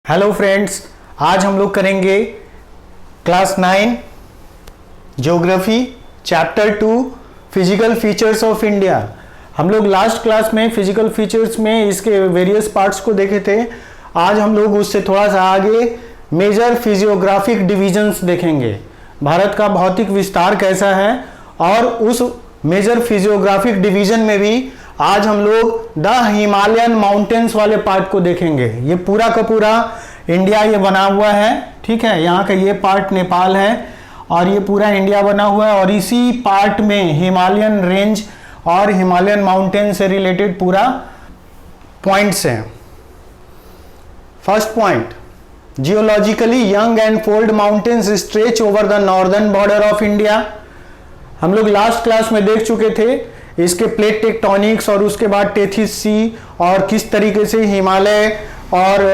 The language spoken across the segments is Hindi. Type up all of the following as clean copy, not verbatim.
हेलो फ्रेंड्स, आज हम लोग करेंगे class 9 geography chapter 2 physical features of India. हम लोग लास्ट क्लास में फिजिकल फीचर्स में इसके वेरियस पार्ट्स को देखे थे। आज हम लोग उससे थोड़ा सा आगे मेजर फिजियोग्राफिक डिवीजन्स देखेंगे। भारत का भौतिक विस्तार कैसा है और उस मेजर फिजियोग्राफिक डिवीजन में भी आज हम लोग द हिमालयन माउंटेन्स वाले पार्ट को देखेंगे। ये पूरा का पूरा इंडिया ये बना हुआ है, ठीक है। यहाँ का ये पार्ट नेपाल है और ये पूरा इंडिया बना हुआ है और इसी पार्ट में हिमालयन रेंज और हिमालयन माउंटेन से रिलेटेड पूरा पॉइंट्स हैं। First point, geologically young and fold mountains stretch over the northern border of India. हम लोग लास्ट क्लास में देख चुके थे इसके प्लेट टेक्टोनिक्स और उसके बाद टेथिस सी और किस तरीके से हिमालय और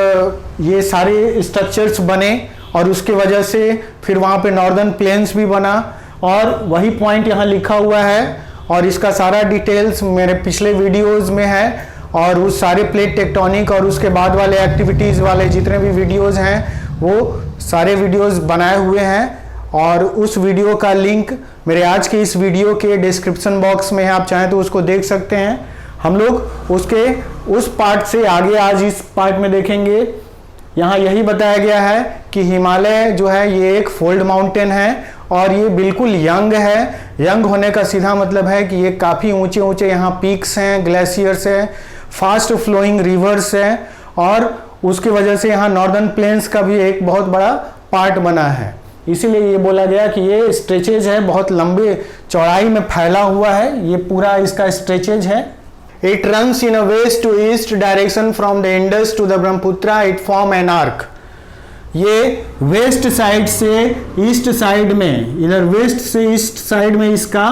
ये सारे स्ट्रक्चर्स बने और उसके वजह से फिर वहाँ पे नॉर्दर्न प्लेन्स भी बना और वही पॉइंट यहाँ लिखा हुआ है और इसका सारा डिटेल्स मेरे पिछले वीडियोस में है और उस सारे प्लेट टेक्टोनिक और उसके बाद वाले एक्टिविटीज़ वाले जितने भी वीडियोज़ हैं वो सारे वीडियोज़ बनाए हुए हैं और उस वीडियो का लिंक मेरे आज के इस वीडियो के डिस्क्रिप्शन बॉक्स में है, आप चाहें तो उसको देख सकते हैं। हम लोग उसके उस पार्ट से आगे आज इस पार्ट में देखेंगे। यहाँ यही बताया गया है कि हिमालय जो है ये एक फोल्ड माउंटेन है और ये बिल्कुल यंग है। यंग होने का सीधा मतलब है कि ये काफ़ी ऊंचे ऊंचे यहाँ पीक्स हैं, ग्लेशियर्स हैं, फास्ट फ्लोइंग रिवर्स हैं और उसकी वजह से यहाँ नॉर्दर्न प्लेन्स का भी एक बहुत बड़ा पार्ट बना है। इसीलिए ये बोला गया कि ये स्ट्रेचेज है, बहुत लंबे चौड़ाई में फैला हुआ है, ये पूरा इसका स्ट्रेचेज है। It runs in a west to east direction from the Indus to the Brahmaputra, it form an arc. ये वेस्ट साइड से ईस्ट साइड में, इधर वेस्ट से ईस्ट साइड में इसका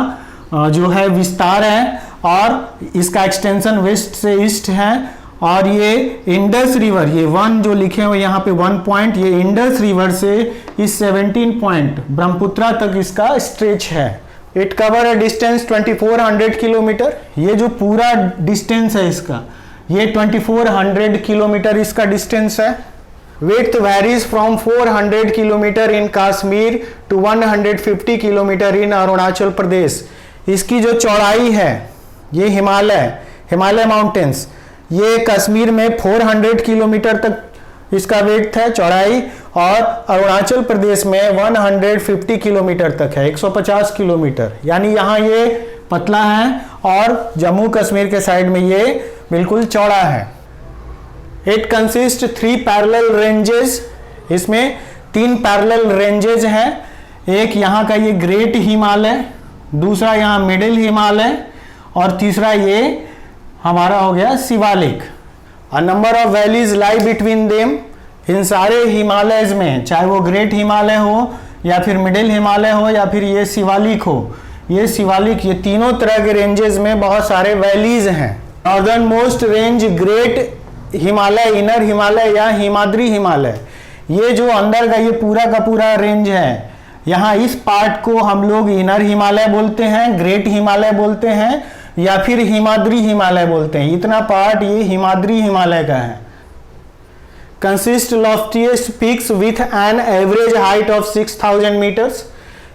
जो है विस्तार है और इसका एक्सटेंशन वेस्ट से ईस्ट है और ये इंडस रिवर, ये वन जो लिखे हुए यहाँ पे 1 पॉइंट, ये इंडस रिवर से इस 17 पॉइंट ब्रह्मपुत्रा तक इसका स्ट्रेच है। It cover a distance 2400 kilometre. ये जो पूरा डिस्टेंस है इसका, ये 2400 किलोमीटर इसका डिस्टेंस है। Width varies from 400 kilometre in Kashmir to 150 kilometre in Arunachal Pradesh. इसकी जो चौड़ाई है, ये हिमालय माउंटेन्स, ये कश्मीर में 400 किलोमीटर तक इसका विड्थ है, चौड़ाई, और अरुणाचल प्रदेश में 150 किलोमीटर तक है, 150 किलोमीटर। यानी यहाँ ये पतला है और जम्मू कश्मीर के साइड में ये बिल्कुल चौड़ा है। It consist 3 parallel ranges. इसमें 3 पैरेलल रेंजेज हैं। एक यहाँ का ये ग्रेट हिमालय, दूसरा यहाँ मिडिल हिमालय और तीसरा ये हमारा हो गया Shivalik. A number of valleys lie between them. इन सारे हिमालयज में, चाहे वो ग्रेट हिमालय हो या फिर मिडिल हिमालय हो या फिर ये शिवालिक हो, ये शिवालिक, ये तीनों तरह के रेंजेस में बहुत सारे वैलीज हैं। Northern most range great Himalaya, inner Himalaya या हिमाद्री हिमालय, ये जो अंदर का ये पूरा का पूरा रेंज है, यहाँ इस पार्ट को हम लोग इनर हिमालय बोलते हैं, ग्रेट हिमालय बोलते हैं या फिर हिमाद्री हिमालय बोलते हैं। इतना पार्ट ये हिमाद्री हिमालय का है। Consist loftiest peaks with an average height of 6000 metres.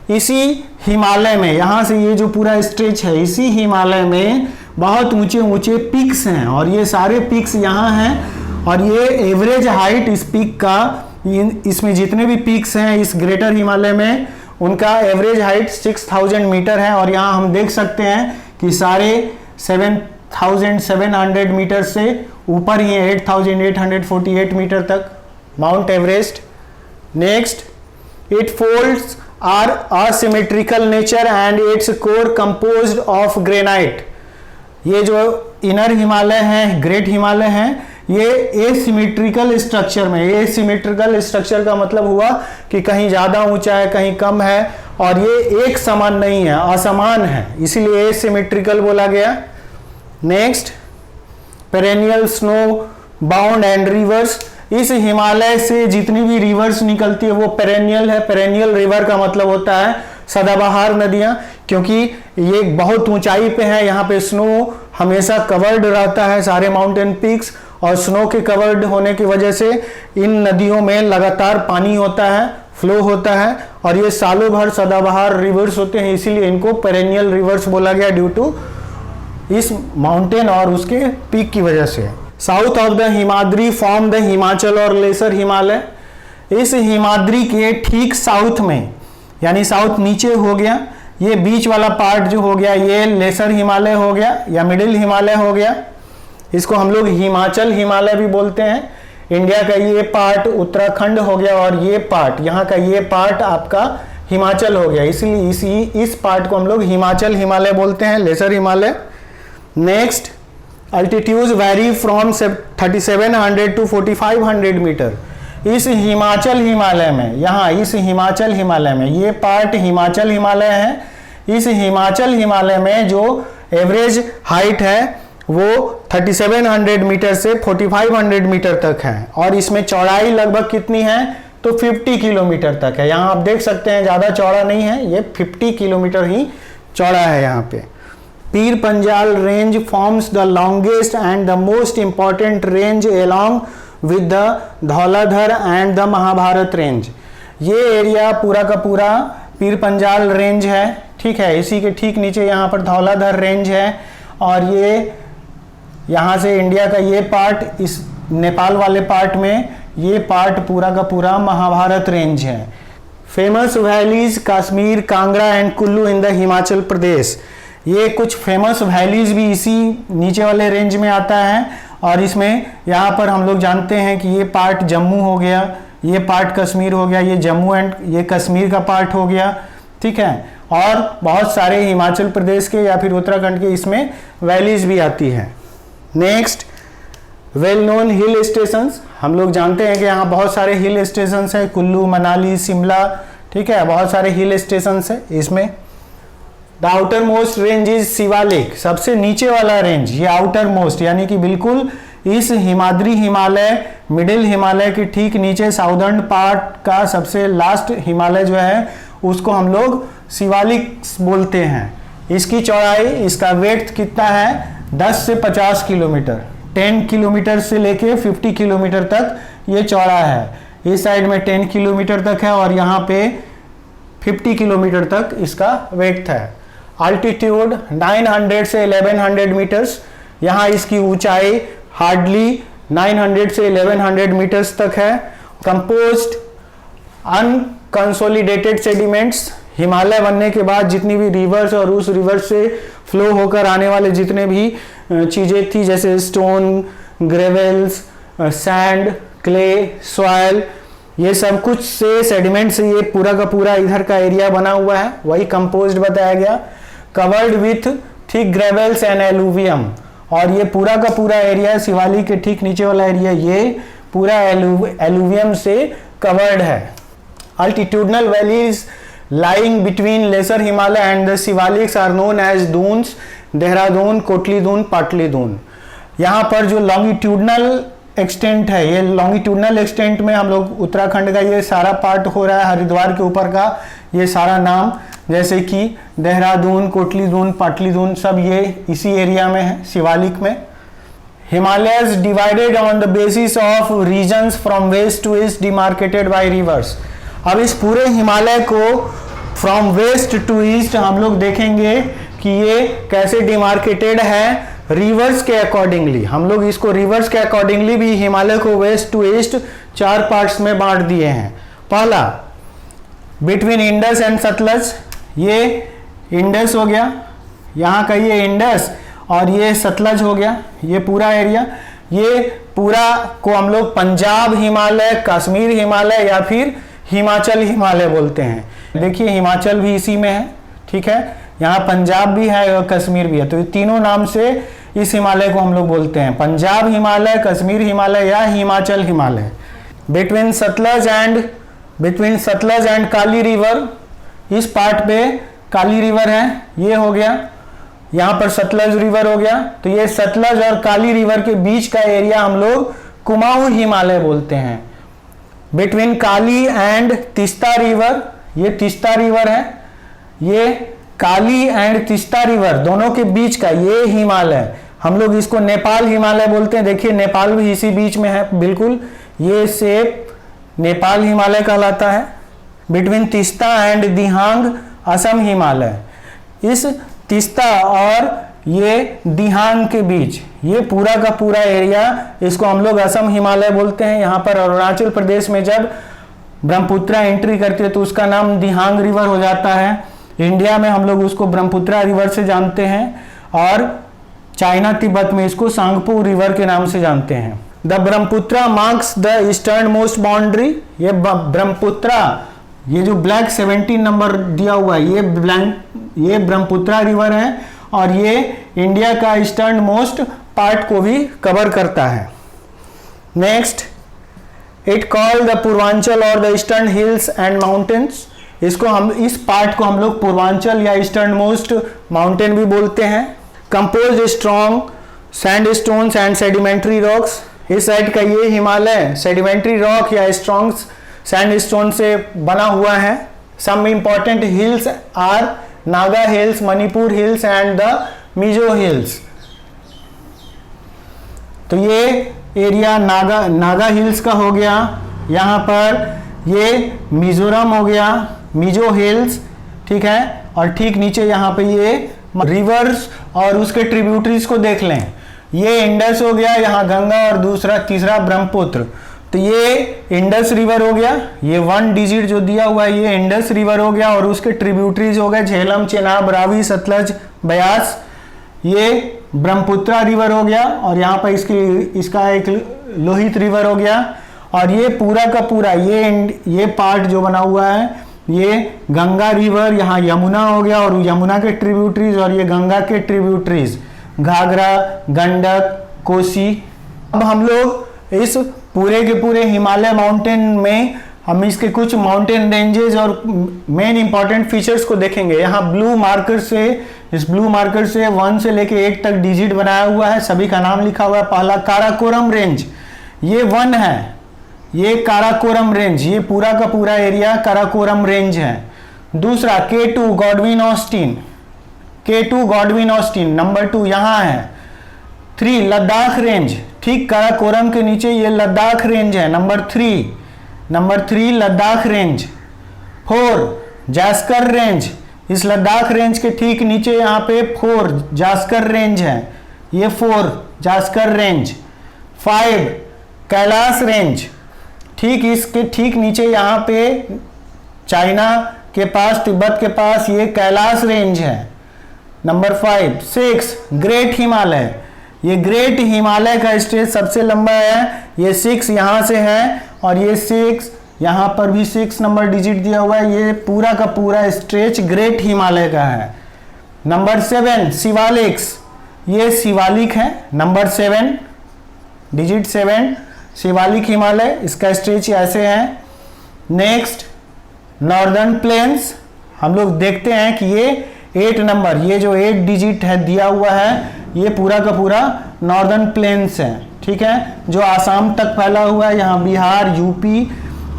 इसी हिमालय में, यहाँ से ये जो पूरा स्ट्रेच है, इसी हिमालय में बहुत ऊंचे ऊंचे पीक्स हैं और ये सारे पीक्स यहाँ हैं और ये एवरेज हाइट इस पीक का, इसमें जितने भी पीक्स हैं इस ग्रेटर हिमालय में, उनका एवरेज हाइट 6000 मीटर है। और यहाँ हम देख सकते हैं कि सारे 7700 मीटर से ऊपर ही है, 8848 मीटर तक Mount Everest. Next, it folds are asymmetrical nature and its core composed of granite. ये जो इनर हिमालय है, ग्रेट हिमालय है, ये एसिमेट्रिकल स्ट्रक्चर में, एसिमेट्रिकल स्ट्रक्चर का मतलब हुआ कि कहीं ज़्यादा ऊंचा है, कहीं कम है और ये एक समान नहीं है, असमान है, इसीलिए एसिमेट्रिकल बोला गया। Next, perennial snow bound and reverse. इस हिमालय से जितनी भी रिवर्स निकलती है वो पेरेनियल है। पेरेनियल रिवर का मतलब होता है सदाबहार नदियाँ। क्योंकि ये बहुत ऊंचाई पे है, यहाँ पे स्नो हमेशा कवर्ड रहता है सारे माउंटेन पीक्स, और स्नो के कवर्ड होने की वजह से इन नदियों में लगातार पानी होता है, फ्लो होता है, और ये सालों भर सदाबहार रिवर्स होते हैं, इसीलिए इनको पेरेनियल रिवर्स बोला गया ड्यू टू इस माउंटेन और उसके पीक की वजह से। South of the Himadri form the Himachal और लेसर हिमालय। इस हिमाद्री के ठीक साउथ में, यानी साउथ नीचे हो गया, ये बीच वाला पार्ट जो हो गया ये लेसर हिमालय हो गया या मिडिल हिमालय हो गया। इसको हम लोग हिमाचल हिमालय भी बोलते हैं। इंडिया का ये पार्ट उत्तराखंड हो गया और ये पार्ट, यहाँ का ये पार्ट आपका हिमाचल हो गया, इसलिए इस पार्ट को हम लोग हिमाचल हिमालय बोलते हैं, lesser Himalaya. Next, altitude vary from 3700 to 4500 metre. इस हिमाचल हिमालय में, यहाँ इस हिमाचल हिमालय में, ये पार्ट हिमाचल हिमालय है। इस हिमाचल हिमालय में जो एवरेज हाइट है वो 3700 मीटर से 4500 मीटर तक है, और इसमें चौड़ाई लगभग कितनी है तो 50 किलोमीटर तक है। यहाँ आप देख सकते हैं ज़्यादा चौड़ा नहीं है, ये 50 किलोमीटर ही चौड़ा है यहाँ पे। Pir Panjal range forms the longest and the most important range along with the Dhauladhar and the Mahabharat range. ये एरिया पूरा का पूरा पीर पंजाल रेंज है, ठीक है। इसी के ठीक नीचे यहाँ पर धौलाधर रेंज है, और ये यहाँ से इंडिया का ये पार्ट, इस नेपाल वाले पार्ट में ये पार्ट पूरा का पूरा महाभारत रेंज है। Famous valleys Kashmir, Kangra and Kullu in the Himachal Pradesh. ये कुछ फेमस वैलीज भी इसी नीचे वाले रेंज में आता है, और इसमें यहाँ पर हम लोग जानते हैं कि ये पार्ट जम्मू हो गया, ये पार्ट कश्मीर हो गया, ये जम्मू एंड ये कश्मीर का पार्ट हो गया, ठीक है। और बहुत सारे हिमाचल प्रदेश के या फिर उत्तराखंड के इसमें वैलीज भी आती है। Next, well known hill stations. हम लोग जानते हैं कि यहाँ बहुत सारे हिल स्टेशंस है, कुल्लू, मनाली, शिमला, ठीक है, बहुत सारे हिल स्टेशंस है इसमें। The outer most range is Shivalik. सबसे नीचे वाला रेंज ये आउटर मोस्ट, यानी कि बिल्कुल इस हिमाद्री हिमालय, मिडिल हिमालय के ठीक नीचे साउदर्न पार्ट का सबसे लास्ट हिमालय जो है उसको हम लोग शिवालिक बोलते हैं। इसकी चौड़ाई, इसका वेट कितना है 10 से 50 किलोमीटर, 10 किलोमीटर से लेके 50 किलोमीटर तक ये चौड़ा है। इस साइड में 10 किलोमीटर तक है और यहाँ पे 50 किलोमीटर तक इसका वेट है। अल्टीट्यूड 900 से 1100 मीटर्स। यहाँ इसकी ऊंचाई हार्डली 900 से 1100 मीटर्स तक है। Composed unconsolidated sediments. हिमालय बनने के बाद जितनी भी रिवर्स और उस रिवर्स से फ्लो होकर आने वाले जितने भी चीज़ें थी, जैसे stone, gravels, sand, clay, soil, ये सब कुछ से सेडिमेंट से ये पूरा का पूरा इधर का एरिया बना हुआ है, वही कंपोज्ड बताया गया। Covered with thick gravels and alluvium. और ये पूरा का पूरा एरिया, शिवालिक के ठीक नीचे वाला एरिया, ये पूरा एलुवियम से कवर्ड है। अल्टीट्यूडनल valleys lying between lesser Himalaya and the Shivaliks are known as Doons, Dehradun, Kotli Dun, Patli Dun. यहाँ पर जो लॉन्गिट्यूडनल एक्सटेंट है, ये लॉन्गिट्यूडनल एक्सटेंट में हम लोग उत्तराखंड का ये सारा पार्ट हो रहा है, हरिद्वार के ऊपर का ये सारा नाम, जैसे कि देहरादून, कोटली दून, पाटली दून, सब ये इसी एरिया में है, शिवालिक में। Himalayas divided on the basis of regions from west to east demarcated by rivers. अब इस पूरे हिमालय को फ्रॉम वेस्ट टू ईस्ट हम लोग देखेंगे कि ये कैसे डिमार्केटेड है रिवर्स के अकॉर्डिंगली। हम लोग इसको रिवर्स के अकॉर्डिंगली भी हिमालय को वेस्ट टू ईस्ट 4 पार्ट्स में बांट दिए हैं। पहला, बिटवीन इंडस एंड सतलज, ये इंडस हो गया, यहाँ का ये इंडस, और ये सतलज हो गया, ये पूरा एरिया। ये पूरा को हम लोग पंजाब हिमालय, कश्मीर हिमालय या फिर हिमाचल हिमालय बोलते हैं। देखिए हिमाचल भी इसी में है, ठीक है, यहाँ पंजाब भी है और कश्मीर भी है, तो ये तीनों नाम से इस हिमालय को हम लोग बोलते हैं, पंजाब हिमालय, कश्मीर हिमालय या Himachal Himalaya. Between Sutlej and Kali river, इस पार्ट पे काली रिवर है, ये हो गया, यहाँ पर सतलज रिवर हो गया, तो ये सतलज और काली रिवर के बीच का एरिया हम लोग कुमाऊं हिमालय बोलते हैं। Between Kali and Teesta river, ये तीस्ता रिवर है, ये काली एंड तीस्ता रिवर दोनों के बीच का ये हिमालय, हम लोग इसको नेपाल हिमालय बोलते हैं। देखिए नेपाल भी इसी बीच में है बिल्कुल, ये शेप नेपाल हिमालय कहलाता है। बिटवीन तीस्ता एंड दिहांग असम हिमालय, इस तीस्ता और ये दिहांग के बीच ये पूरा का पूरा एरिया, इसको हम लोग असम हिमालय बोलते हैं। यहाँ पर अरुणाचल प्रदेश में जब ब्रह्मपुत्रा एंट्री करती है तो उसका नाम दिहांग रिवर हो जाता है। इंडिया में हम लोग उसको ब्रह्मपुत्रा रिवर से जानते हैं और चाइना तिब्बत में इसको सांगपो रिवर के नाम से जानते हैं। The Brahmaputra marks the eastern most boundary, ये ब्रह्मपुत्रा, ये जो ब्लैक 17 नंबर दिया हुआ है ये ब्रह्मपुत्रा रिवर है और ये इंडिया का ईस्टर्न मोस्ट पार्ट को भी कवर करता है। Next, it call the Purvanchal और the eastern hills and mountains, इसको हम इस पार्ट को हम लोग पूर्वांचल या ईस्टर्न मोस्ट माउंटेन भी बोलते हैं। Compose strong sandstones and sedimentary rocks, इस साइड का ये हिमालय सेडिमेंट्री रॉक या स्ट्रॉन्ग सैंडस्टोन से बना हुआ है। Some important hills are Naga hills, Manipur hills and the Mizo hills. तो ये एरिया नागा हिल्स का हो गया, यहाँ पर ये मिजोरम हो गया, मिजो हिल्स, ठीक है। और ठीक नीचे यहाँ पे ये रिवर्स और उसके ट्रिब्यूटरीज को देख लें, ये इंडस हो गया, यहाँ गंगा और तीसरा ब्रह्मपुत्र। तो ये इंडस रिवर हो गया, ये 1 डिजिट जो दिया हुआ है ये इंडस रिवर हो गया और उसके ट्रिब्यूटरीज हो गए झेलम, चेनाब, रावी, सतलज, ब्यास। ये ब्रह्मपुत्रा रिवर हो गया और यहाँ पर इसका एक लोहित रिवर हो गया। और ये पूरा का पूरा ये पार्ट जो बना हुआ है ये गंगा रिवर, यहाँ यमुना हो गया और यमुना के ट्रिब्यूटरीज और ये गंगा के ट्रिब्यूटरीज घाघरा, गंडक, कोसी। अब हम लोग इस पूरे के पूरे हिमालय माउंटेन में हम इसके कुछ माउंटेन रेंजेस और मेन इंपॉर्टेंट फीचर्स को देखेंगे। यहाँ ब्लू मार्कर से, इस ब्लू मार्कर से 1 से लेके 8 तक डिजिट बनाया हुआ है, सभी का नाम लिखा हुआ है। पहला काराकोरम रेंज, ये 1 है, ये काराकोरम रेंज, ये पूरा का पूरा एरिया काराकोरम रेंज है। दूसरा K2 Godwin Austen, K2 Godwin Austen number 2 यहाँ है। 3 लद्दाख रेंज, ठीक काराकोरम के नीचे ये लद्दाख रेंज है, number 3 Ladakh range. 4 Zanskar range, इस लद्दाख रेंज के ठीक नीचे यहाँ पे 4 जास्कर रेंज है, ये 4 जास्कर रेंज। 5 कैलाश रेंज, ठीक इसके ठीक नीचे यहाँ पे चाइना के पास, तिब्बत के पास ये कैलाश रेंज है, नंबर 5। 6 ग्रेट हिमालय, ये ग्रेट हिमालय का स्ट्रेच सबसे लंबा है, ये 6 यहाँ से है और ये 6 यहाँ पर भी 6 नंबर डिजिट दिया हुआ है, ये पूरा का पूरा स्ट्रेच ग्रेट हिमालय का है। नंबर 7 शिवालिक्स, ये शिवालिक है, नंबर 7 डिजिट 7 शिवालिक हिमालय, इसका स्ट्रेच ऐसे है। नेक्स्ट नॉर्दर्न प्लेन्स, हम लोग देखते हैं कि ये 8 नंबर, ये जो 8 डिजिट है दिया हुआ है ये पूरा का पूरा नॉर्दर्न प्लेन्स है, ठीक है, जो आसाम तक फैला हुआ है, यहाँ बिहार, यूपी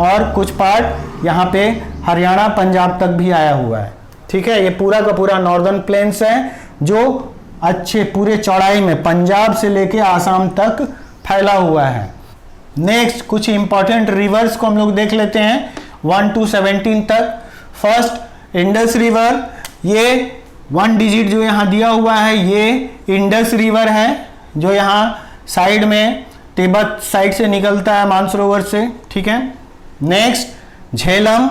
और कुछ पार्ट यहाँ पे हरियाणा, पंजाब तक भी आया हुआ है, ठीक है। ये पूरा का पूरा नॉर्दर्न प्लेन्स है जो अच्छे पूरे चौड़ाई में पंजाब से लेके आसाम तक फैला हुआ है। नेक्स्ट कुछ इंपॉर्टेंट रिवर्स को हम लोग देख लेते हैं 1 to 17 तक। फर्स्ट इंडस रिवर, ये 1 डिजिट जो यहाँ दिया हुआ है ये इंडस रिवर है, जो यहाँ साइड में तिब्बत साइड से निकलता है मानसरोवर से, ठीक है। नेक्स्ट झेलम,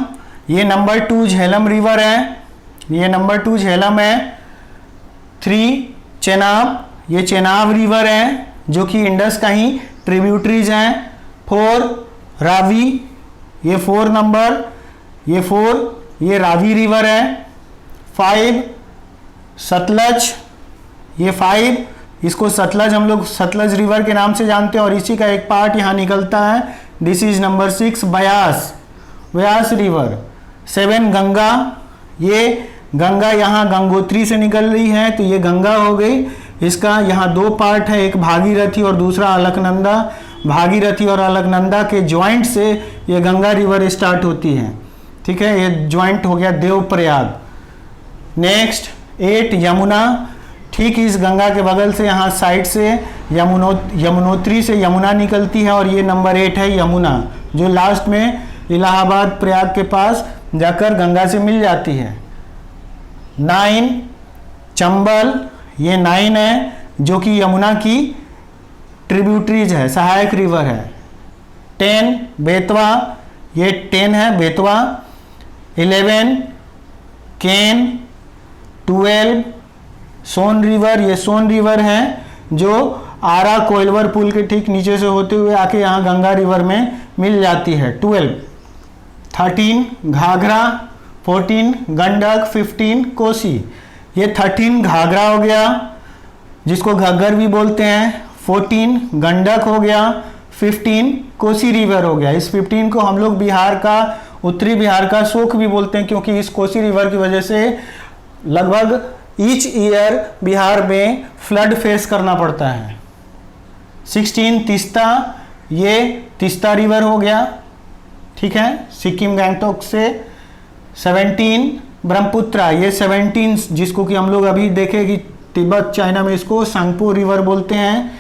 ये नंबर 2 झेलम रिवर है, ये नंबर 2 झेलम है। 3 चेनाब, ये चेनाब रिवर है जो कि इंडस का ही ट्रिब्यूटरीज हैं। 4 रावी, ये 4 नंबर, ये 4 ये रावी रिवर है। 5 सतलज, ये 5 इसको सतलज हम लोग सतलज रिवर के नाम से जानते हैं और इसी का एक पार्ट यहाँ निकलता है, this is number 6 Beas, Beas river. 7 Ganga, ये गंगा यहाँ गंगोत्री से निकल रही है तो ये गंगा हो गई। इसका यहाँ 2 पार्ट है, एक भागीरथी और दूसरा अलकनंदा। भागीरथी और अलकनंदा के ज्वाइंट से ये गंगा रिवर स्टार्ट होती है, ठीक है, ये ज्वाइंट हो गया देवप्रयाग। नेक्स्ट 8 यमुना, ठीक इस गंगा के बगल से यहाँ साइड से यमुनोत्री से यमुना निकलती है और ये नंबर 8 है यमुना, जो लास्ट में इलाहाबाद प्रयाग के पास जाकर गंगा से मिल जाती है। 9 चंबल, ये 9 है जो कि यमुना की ट्रिब्यूटरीज है, सहायक रिवर है। 10 बेतवा, ये 10 है बेतवा। 11 केन। 12 सोन रिवर, ये सोन रिवर है जो आरा कोइलवर पुल के ठीक नीचे से होते हुए आके यहाँ गंगा रिवर में मिल जाती है। 12। 13 घाघरा। 14 गंडक। 15 कोसी, ये 13 घाघरा हो गया जिसको घग्गर भी बोलते हैं। 14 गंडक हो गया। 15 कोसी रिवर हो गया। इस 15 को हम लोग बिहार का, उत्तरी बिहार का शोक भी बोलते हैं, क्योंकि इस कोसी रिवर की वजह से लगभग ईच ईयर बिहार में फ्लड फेस करना पड़ता है। 16 तीस्ता, ये तीस्ता रिवर हो गया, ठीक है, सिक्किम गैंगटोक से। 17 ब्रह्मपुत्रा, ये 17 जिसको कि हम लोग अभी देखे कि तिब्बत चाइना में इसको सांगपो रिवर बोलते हैं,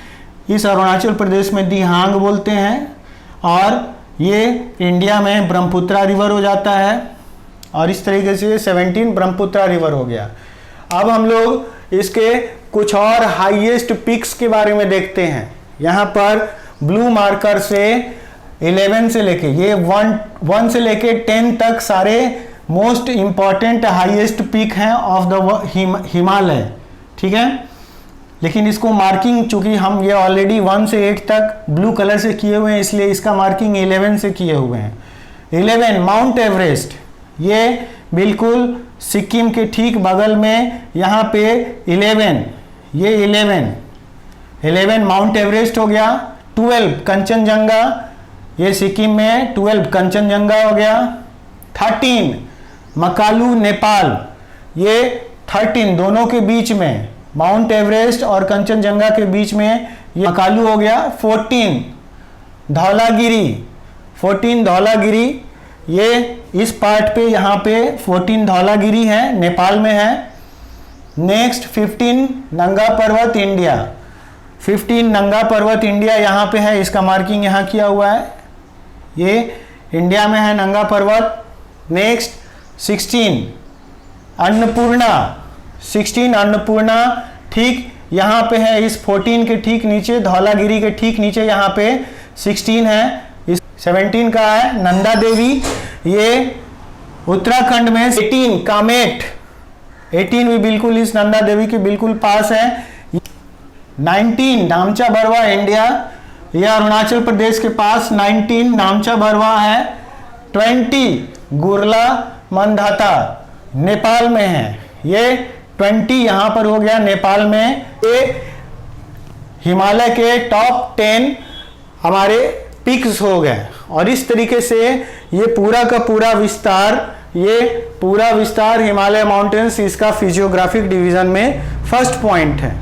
इस अरुणाचल प्रदेश में दिहांग बोलते हैं, और ये इंडिया में ब्रह्मपुत्रा रिवर हो जाता है। और इस तरीके से 17 ब्रह्मपुत्रा रिवर हो गया। अब हम लोग इसके कुछ और हाईएस्ट पिक्स के बारे में देखते हैं। यहाँ पर ब्लू मार्कर से 11 से लेके ये 1 से लेके 10 तक सारे मोस्ट इंपॉर्टेंट हाईएस्ट पिक हैं ऑफ द हिमालय, ठीक है। लेकिन इसको मार्किंग, चूंकि हम ये ऑलरेडी 1 से 8 तक ब्लू कलर से किए हुए हैं, इसलिए इसका मार्किंग 11 से किए हुए हैं। 11 माउंट एवरेस्ट, ये बिल्कुल सिक्किम के ठीक बगल में यहाँ पे 11, ये 11 माउंट एवरेस्ट हो गया। 12 कंचनजंगा, ये सिक्किम में 12 कंचनजंगा हो गया। 13 मकालू नेपाल, ये 13 दोनों के बीच में, माउंट एवरेस्ट और कंचनजंगा के बीच में ये मकालू हो गया। 14 धौलागिरी, ये इस पार्ट पे यहाँ पे 14 धौलागिरी है, नेपाल में है। नेक्स्ट 15 नंगा पर्वत इंडिया, 15 नंगा पर्वत इंडिया यहाँ पे है, इसका मार्किंग यहाँ किया हुआ है, ये इंडिया में है नंगा पर्वत। नेक्स्ट 16 अन्नपूर्णा, ठीक यहाँ पे है, इस 14 के ठीक नीचे, धौलागिरी के ठीक नीचे यहाँ पे 16 है। इस 17 का है नंदा देवी, ये उत्तराखंड में। 18 कामेट, 18 भी बिल्कुल इस नंदा देवी के बिल्कुल पास है। 19 नामचा बरवा इंडिया, यह अरुणाचल प्रदेश के पास 19 नामचा बरवा है। 20 गुरला मंधाता, नेपाल में है, ये 20 यहां पर हो गया नेपाल में। ये हिमालय के टॉप 10 हमारे पिक्स हो गए। और इस तरीके से ये पूरा का पूरा विस्तार हिमालय माउंटेन्स, इसका फिजियोग्राफिक डिवीजन में फर्स्ट पॉइंट है।